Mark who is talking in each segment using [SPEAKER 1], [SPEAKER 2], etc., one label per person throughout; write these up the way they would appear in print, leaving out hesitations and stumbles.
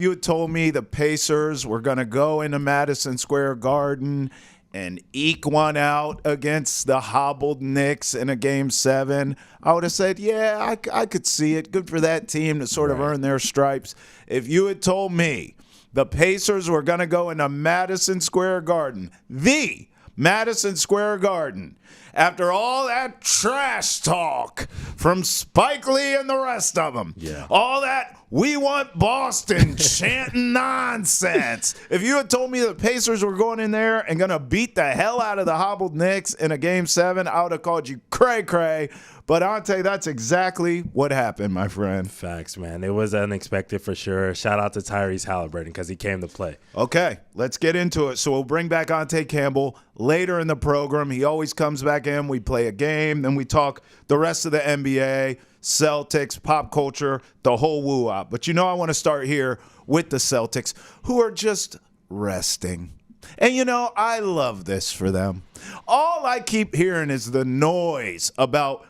[SPEAKER 1] You had told me the Pacers were going to go into Madison Square Garden and eke one out against the hobbled Knicks in a Game 7, I would have said, yeah, I could see it. Good for that team to sort of earn their stripes. If you had told me the Pacers were going to go into Madison Square Garden, the Madison Square Garden, after all that trash talk from Spike Lee and the rest of them, all that "we want Boston" chanting nonsense. If you had told me the Pacers were going in there and going to beat the hell out of the hobbled Knicks in a Game 7, I would have called you cray-cray. But Ountae, that's exactly what happened, my friend.
[SPEAKER 2] Facts, man. It was unexpected for sure. Shout out to Tyrese Halliburton because he came to play.
[SPEAKER 1] Okay, let's get into it. So we'll bring back Ountae Campbell later in the program. He always comes back in. We play a game. Then we talk the rest of the NBA, Celtics, pop culture, the whole woo-wop. But I want to start here with the Celtics, who are just resting. And, I love this for them. All I keep hearing is the noise about,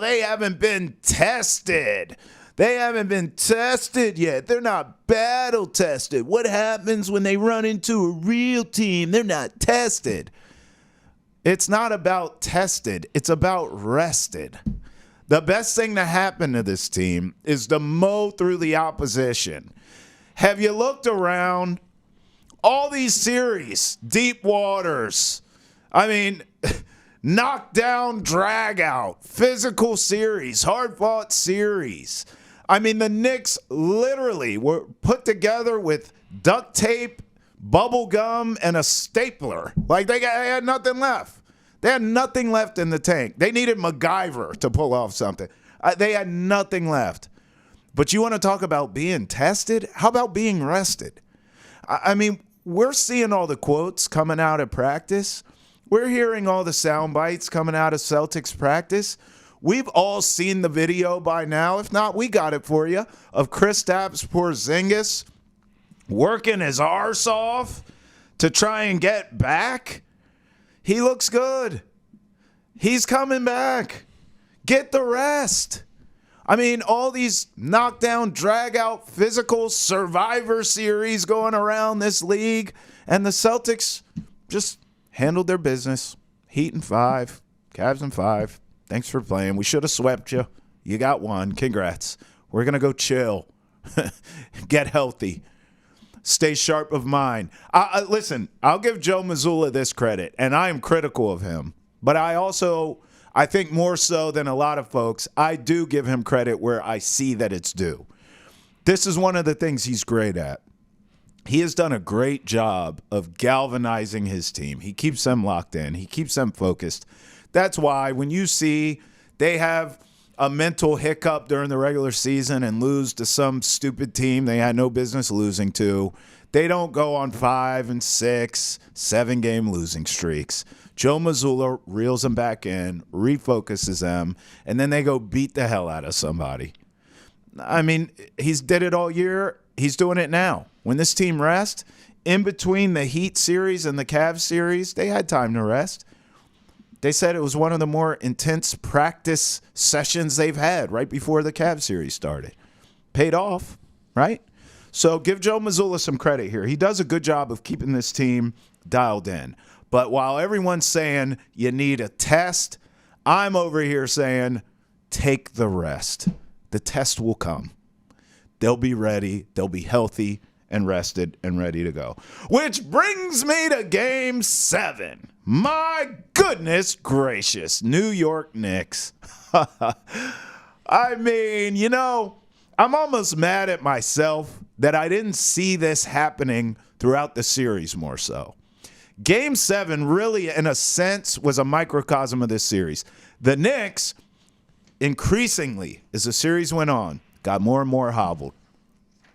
[SPEAKER 1] they haven't been tested. They haven't been tested yet. They're not battle tested. What happens when they run into a real team? They're not tested. It's not about tested. It's about rested. The best thing to happen to this team is to mow through the opposition. Have you looked around? All these series, deep waters. I mean, knockdown, drag out, physical series, hard-fought series. I mean, the Knicks literally were put together with duct tape, bubble gum, and a stapler. Like, they had nothing left. They had nothing left in the tank. They needed MacGyver to pull off something. They had nothing left. But you want to talk about being tested? How about being rested? I mean, we're seeing all the quotes coming out of practice. We're hearing all the sound bites coming out of Celtics practice. We've all seen the video by now. If not, we got it for you, of Kristaps Porzingis working his arse off to try and get back. He looks good. He's coming back. Get the rest. I mean, all these knockdown, drag-out, physical survivor series going around this league, and the Celtics just handled their business. Heat in 5, Cavs in 5. Thanks for playing. We should have swept you. You got one. Congrats. We're going to go chill. Get healthy. Stay sharp of mind. Listen, I'll give Joe Mazzulla this credit, and I am critical of him. But I think more so than a lot of folks, I do give him credit where I see that it's due. This is one of the things he's great at. He has done a great job of galvanizing his team. He keeps them locked in. He keeps them focused. That's why when you see they have a mental hiccup during the regular season and lose to some stupid team they had no business losing to, they don't go on 5 and 6, 7-game losing streaks. Joe Mazzulla reels them back in, refocuses them, and then they go beat the hell out of somebody. I mean, he's did it all year. He's doing it now. When this team rests, in between the Heat series and the Cavs series, they had time to rest. They said it was one of the more intense practice sessions they've had right before the Cavs series started. Paid off, right? So give Joe Mazzulla some credit here. He does a good job of keeping this team dialed in. But while everyone's saying you need a test, I'm over here saying take the rest. The test will come. They'll be ready. They'll be healthy and rested and ready to go. Which brings me to Game 7. My goodness gracious, New York Knicks. I mean, I'm almost mad at myself that I didn't see this happening throughout the series more so. Game 7 really, in a sense, was a microcosm of this series. The Knicks, increasingly, as the series went on, got more and more hobbled.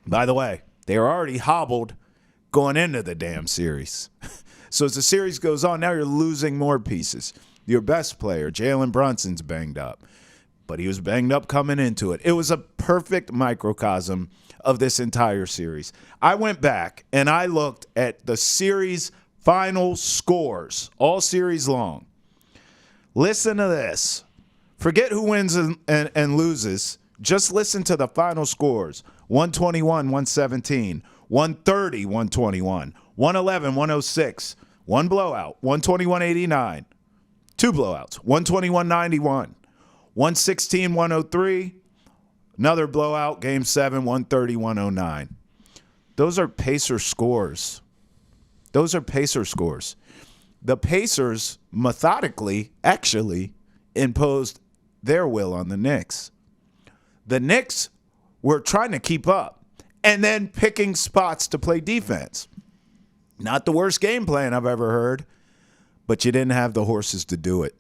[SPEAKER 1] By the way, they were already hobbled going into the damn series. So as the series goes on, now you're losing more pieces. Your best player, Jalen Brunson's banged up. But he was banged up coming into it. It was a perfect microcosm of this entire series. I went back and I looked at the series final scores, all series long. Listen to this. Forget who wins and loses. Just listen to the final scores. 121, 117, 130, 121, 111, 106, one blowout, 121, 89, two blowouts, 121, 91, 116, 103, another blowout, Game 7, 130, 109. Those are Pacer scores. Those are Pacer scores. The Pacers methodically, actually, imposed their will on the Knicks. The Knicks were trying to keep up and then picking spots to play defense. Not the worst game plan I've ever heard, but you didn't have the horses to do it.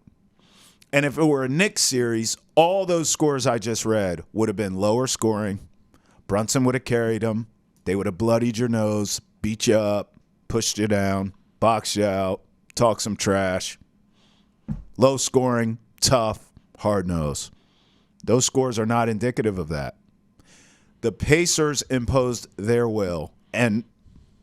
[SPEAKER 1] And if it were a Knicks series, all those scores I just read would have been lower scoring. Brunson would have carried them. They would have bloodied your nose, beat you up, pushed you down, boxed you out, talked some trash. Low scoring, tough, hard nose. Those scores are not indicative of that. The Pacers imposed their will and,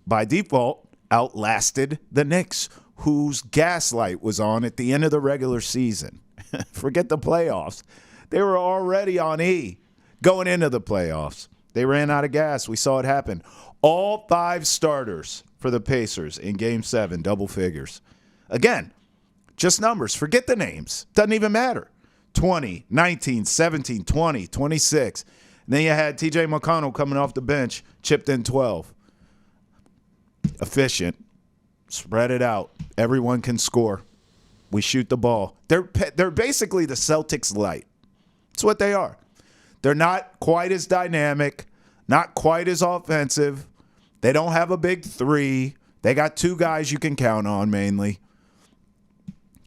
[SPEAKER 1] by default, outlasted the Knicks, whose gaslight was on at the end of the regular season. Forget the playoffs. They were already on E going into the playoffs. They ran out of gas. We saw it happen. All 5 starters for the Pacers in Game 7, double figures. Again, just numbers. Forget the names. Doesn't even matter. 20, 19, 17, 20, 26. And then you had T.J. McConnell coming off the bench, chipped in 12. Efficient. Spread it out. Everyone can score. We shoot the ball. They're basically the Celtics light. That's what they are. They're not quite as dynamic, not quite as offensive. They don't have a big 3. They got 2 guys you can count on mainly.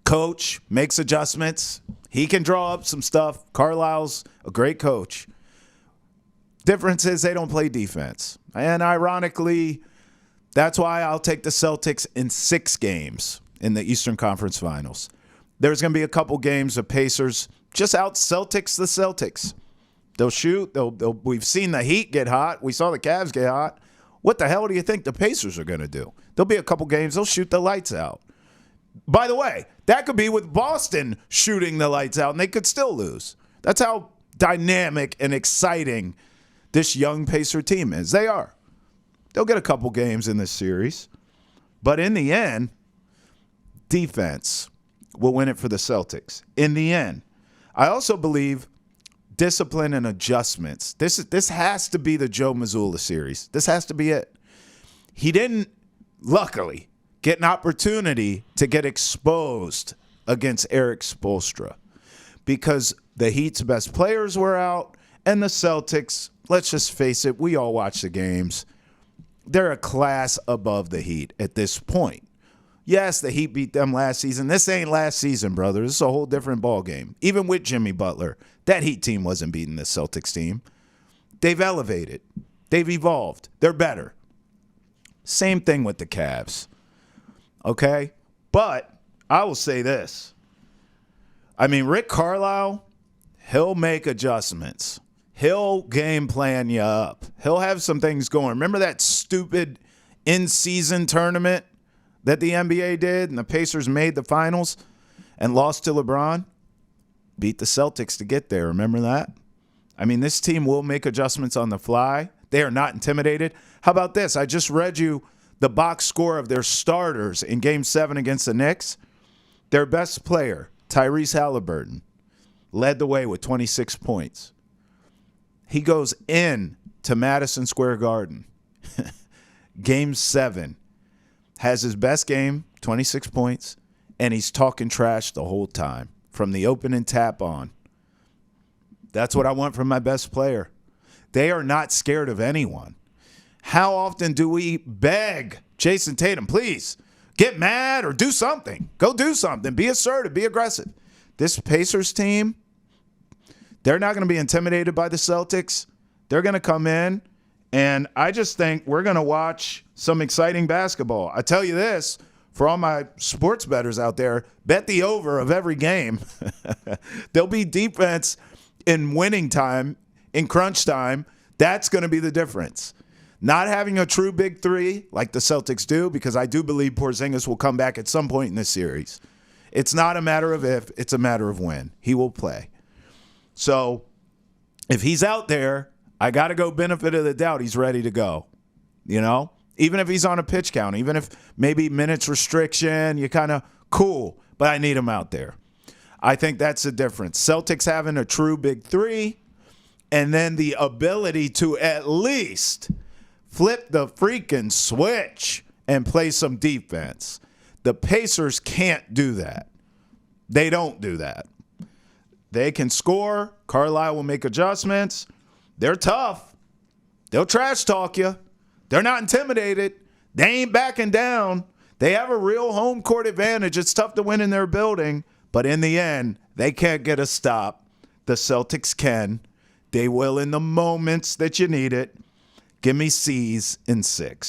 [SPEAKER 1] Coach makes adjustments. He can draw up some stuff. Carlisle's a great coach. Difference is they don't play defense. And ironically, that's why I'll take the Celtics in 6 games in the Eastern Conference Finals. There's going to be a couple games of Pacers just out Celtics the Celtics. They'll shoot. We've seen the Heat get hot. We saw the Cavs get hot. What the hell do you think the Pacers are going to do? There'll be a couple games. They'll shoot the lights out. By the way, that could be with Boston shooting the lights out, and they could still lose. That's how dynamic and exciting this young Pacer team is. They are. They'll get a couple games in this series. But in the end, defense will win it for the Celtics. In the end. I also believe discipline and adjustments. This has to be the Joe Mazzulla series. This has to be it. He didn't, luckily, get an opportunity to get exposed against Eric Spoelstra because the Heat's best players were out and the Celtics, let's just face it, we all watch the games. They're a class above the Heat at this point. Yes, the Heat beat them last season. This ain't last season, brother. This is a whole different ball game. Even with Jimmy Butler, that Heat team wasn't beating this Celtics team. They've elevated. They've evolved. They're better. Same thing with the Cavs. Okay? But I will say this. I mean, Rick Carlisle, he'll make adjustments. He'll game plan you up. He'll have some things going. Remember that stupid in-season tournament that the NBA did and the Pacers made the finals and lost to LeBron? Beat the Celtics to get there. Remember that? I mean, this team will make adjustments on the fly. They are not intimidated. How about this? I just read you the box score of their starters in Game 7 against the Knicks. Their best player, Tyrese Halliburton, led the way with 26 points. He goes in to Madison Square Garden. Game 7. Has his best game, 26 points, and he's talking trash the whole time from the opening tap on. That's what I want from my best player. They are not scared of anyone. How often do we beg Jason Tatum, please, get mad or do something. Go do something. Be assertive. Be aggressive. This Pacers team, they're not going to be intimidated by the Celtics. They're going to come in, and I just think we're going to watch some exciting basketball. I tell you this, for all my sports bettors out there, bet the over of every game. There'll be defense in winning time, in crunch time. That's going to be the difference. Not having a true big 3 like the Celtics do, because I do believe Porzingis will come back at some point in this series. It's not a matter of if, it's a matter of when. He will play. So if he's out there, I got to go benefit of the doubt. He's ready to go, even if he's on a pitch count, even if maybe minutes restriction, you kind of cool, but I need him out there. I think that's the difference. Celtics having a true big three, and then the ability to at least flip the freaking switch and play some defense. The Pacers can't do that. They don't do that. They can score. Carlisle will make adjustments. They're tough. They'll trash talk you. They're not intimidated. They ain't backing down. They have a real home court advantage. It's tough to win in their building, but in the end, they can't get a stop. The Celtics can. They will in the moments that you need it. Give me C's in 6.